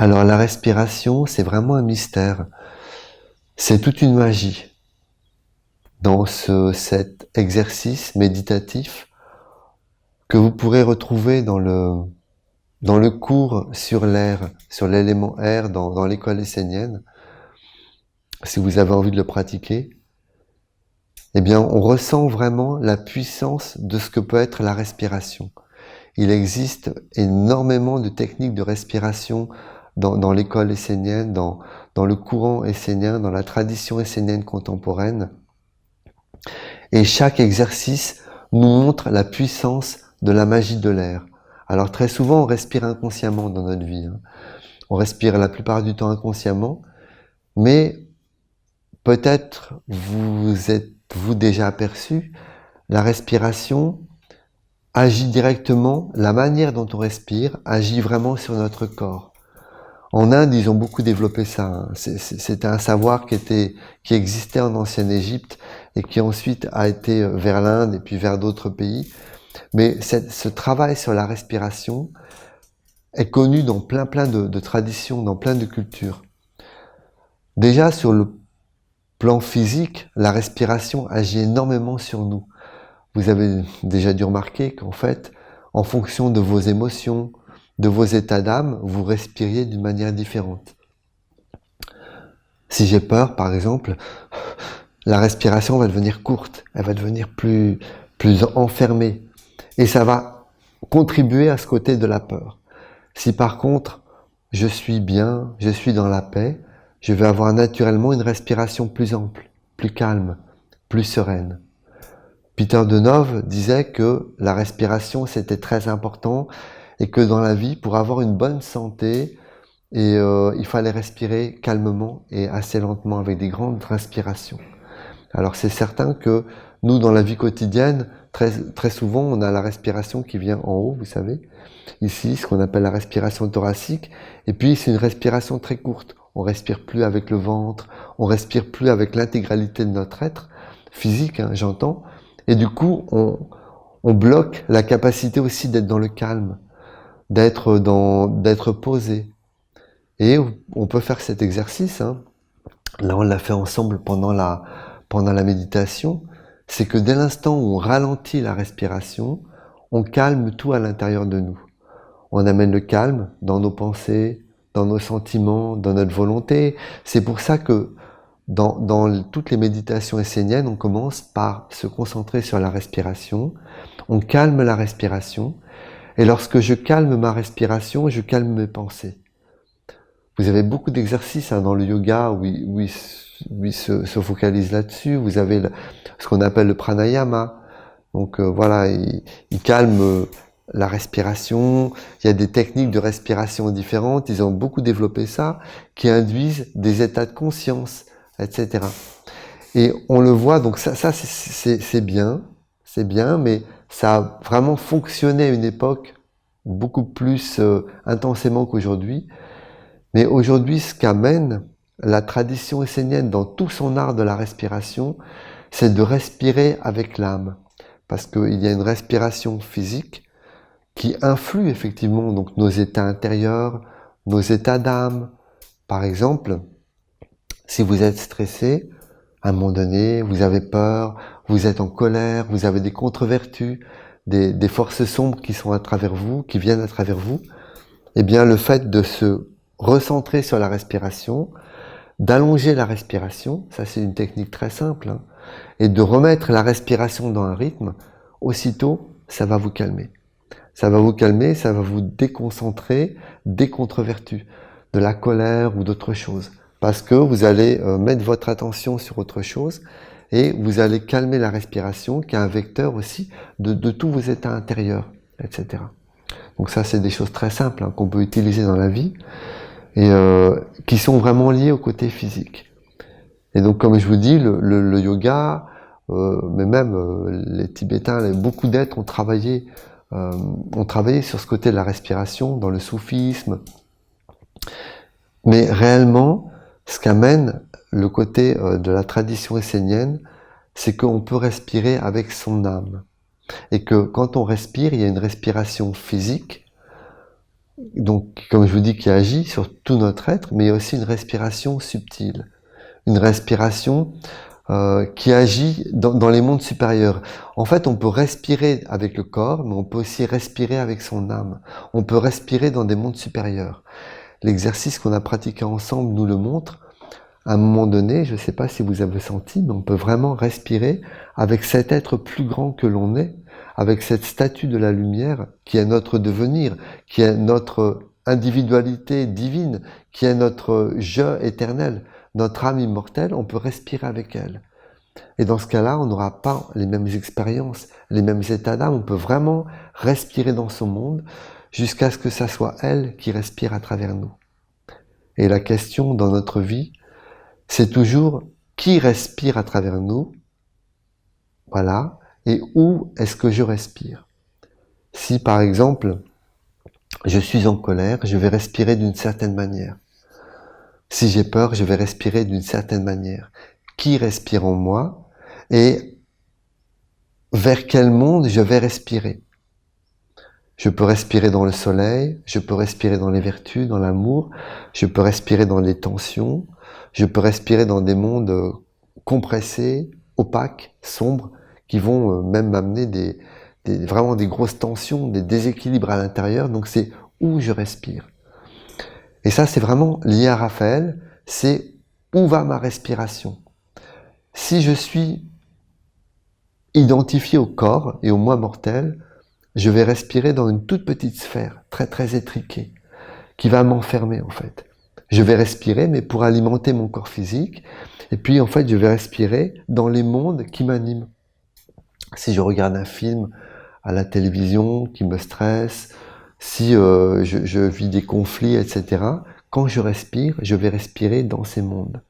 Alors la respiration, c'est vraiment un mystère. C'est toute une magie dans cet exercice méditatif que vous pourrez retrouver dans le cours sur l'air, sur l'élément air dans l'école essénienne. Si vous avez envie de le pratiquer, eh bien, on ressent vraiment la puissance de ce que peut être la respiration. Il existe énormément de techniques de respiration dans l'école essénienne, dans le courant essénien, dans la tradition essénienne contemporaine. Et chaque exercice nous montre la puissance de la magie de l'air. Alors très souvent, on respire inconsciemment dans notre vie. On respire la plupart du temps inconsciemment, mais peut-être vous êtes-vous déjà aperçu, la respiration agit directement, la manière dont on respire agit vraiment sur notre corps. En Inde, ils ont beaucoup développé ça. C'était un savoir qui existait en ancienne Égypte et qui ensuite a été vers l'Inde et puis vers d'autres pays. Mais ce travail sur la respiration est connu dans plein de traditions, dans plein de cultures. Déjà sur le plan physique, la respiration agit énormément sur nous. Vous avez déjà dû remarquer qu'en fait, en fonction de vos émotions, de vos états d'âme, vous respiriez d'une manière différente. Si j'ai peur, par exemple, la respiration va devenir courte, elle va devenir plus enfermée. Et ça va contribuer à ce côté de la peur. Si par contre, je suis bien, je suis dans la paix, je vais avoir naturellement une respiration plus ample, plus calme, plus sereine. Peter Denove disait que la respiration c'était très important et que dans la vie, pour avoir une bonne santé, il fallait respirer calmement et assez lentement avec des grandes respirations. Alors c'est certain que nous, dans la vie quotidienne, très souvent, on a la respiration qui vient en haut, vous savez, ici, ce qu'on appelle la respiration thoracique, et puis c'est une respiration très courte. On respire plus avec le ventre, on respire plus avec l'intégralité de notre être, physique, j'entends, et du coup, on bloque la capacité aussi d'être dans le calme, d'être posé. Et on peut faire cet exercice, là on l'a fait ensemble pendant la méditation, c'est que dès l'instant où on ralentit la respiration, on calme tout à l'intérieur de nous. On amène le calme dans nos pensées, dans nos sentiments, dans notre volonté. C'est pour ça que dans toutes les méditations esséniennes, on commence par se concentrer sur la respiration, on calme la respiration, et lorsque je calme ma respiration, je calme mes pensées. Vous avez beaucoup d'exercices dans le yoga où il se focalise là-dessus. Vous avez ce qu'on appelle le pranayama. Donc voilà, il calme la respiration. Il y a des techniques de respiration différentes. Ils ont beaucoup développé ça, qui induisent des états de conscience, etc. Et on le voit, donc ça c'est bien, mais ça a vraiment fonctionné à une époque beaucoup plus intensément qu'aujourd'hui. Mais aujourd'hui, ce qu'amène la tradition essénienne dans tout son art de la respiration, c'est de respirer avec l'âme. Parce qu'il y a une respiration physique qui influe effectivement donc nos états intérieurs, nos états d'âme. Par exemple, si vous êtes stressé, à un moment donné, vous avez peur, vous êtes en colère, vous avez des contre-vertus, des forces sombres qui sont à travers vous, qui viennent à travers vous, eh bien le fait de se recentrer sur la respiration, d'allonger la respiration, ça c'est une technique très simple, et de remettre la respiration dans un rythme, aussitôt ça va vous calmer. Ça va vous calmer, ça va vous déconcentrer des contre-vertus, de la colère ou d'autres choses. Parce que vous allez mettre votre attention sur autre chose et vous allez calmer la respiration qui est un vecteur aussi de tous vos états intérieurs, etc. Donc ça c'est des choses très simples qu'on peut utiliser dans la vie et qui sont vraiment liées au côté physique. Et donc comme je vous dis, le yoga, mais même les Tibétains, beaucoup d'êtres ont travaillé sur ce côté de la respiration, dans le soufisme. Mais réellement, ce qu'amène le côté de la tradition essénienne, c'est qu'on peut respirer avec son âme. Et que quand on respire, il y a une respiration physique, donc comme je vous dis, qui agit sur tout notre être, mais il y a aussi une respiration subtile, une respiration qui agit dans les mondes supérieurs. En fait, on peut respirer avec le corps, mais on peut aussi respirer avec son âme. On peut respirer dans des mondes supérieurs. L'exercice qu'on a pratiqué ensemble nous le montre. À un moment donné, je ne sais pas si vous avez senti, mais on peut vraiment respirer avec cet être plus grand que l'on est, avec cette statue de la lumière qui est notre devenir, qui est notre individualité divine, qui est notre je éternel, notre âme immortelle, on peut respirer avec elle. Et dans ce cas-là, on n'aura pas les mêmes expériences, les mêmes états d'âme, on peut vraiment respirer dans son monde jusqu'à ce que ça soit elle qui respire à travers nous. Et la question dans notre vie, c'est toujours qui respire à travers nous, voilà, et où est-ce que je respire. Si par exemple, je suis en colère, je vais respirer d'une certaine manière. Si j'ai peur, je vais respirer d'une certaine manière. Qui respire en moi et vers quel monde je vais respirer. Je peux respirer dans le soleil, je peux respirer dans les vertus, dans l'amour, je peux respirer dans les tensions, je peux respirer dans des mondes compressés, opaques, sombres, qui vont même m'amener vraiment des grosses tensions, des déséquilibres à l'intérieur. Donc c'est où je respire. Et ça, c'est vraiment lié à Raphaël, c'est où va ma respiration. Si je suis identifié au corps et au moi mortel, je vais respirer dans une toute petite sphère, très très étriquée, qui va m'enfermer en fait. Je vais respirer, mais pour alimenter mon corps physique, et puis en fait je vais respirer dans les mondes qui m'animent. Si je regarde un film à la télévision qui me stresse, si je vis des conflits, etc., quand je respire, je vais respirer dans ces mondes.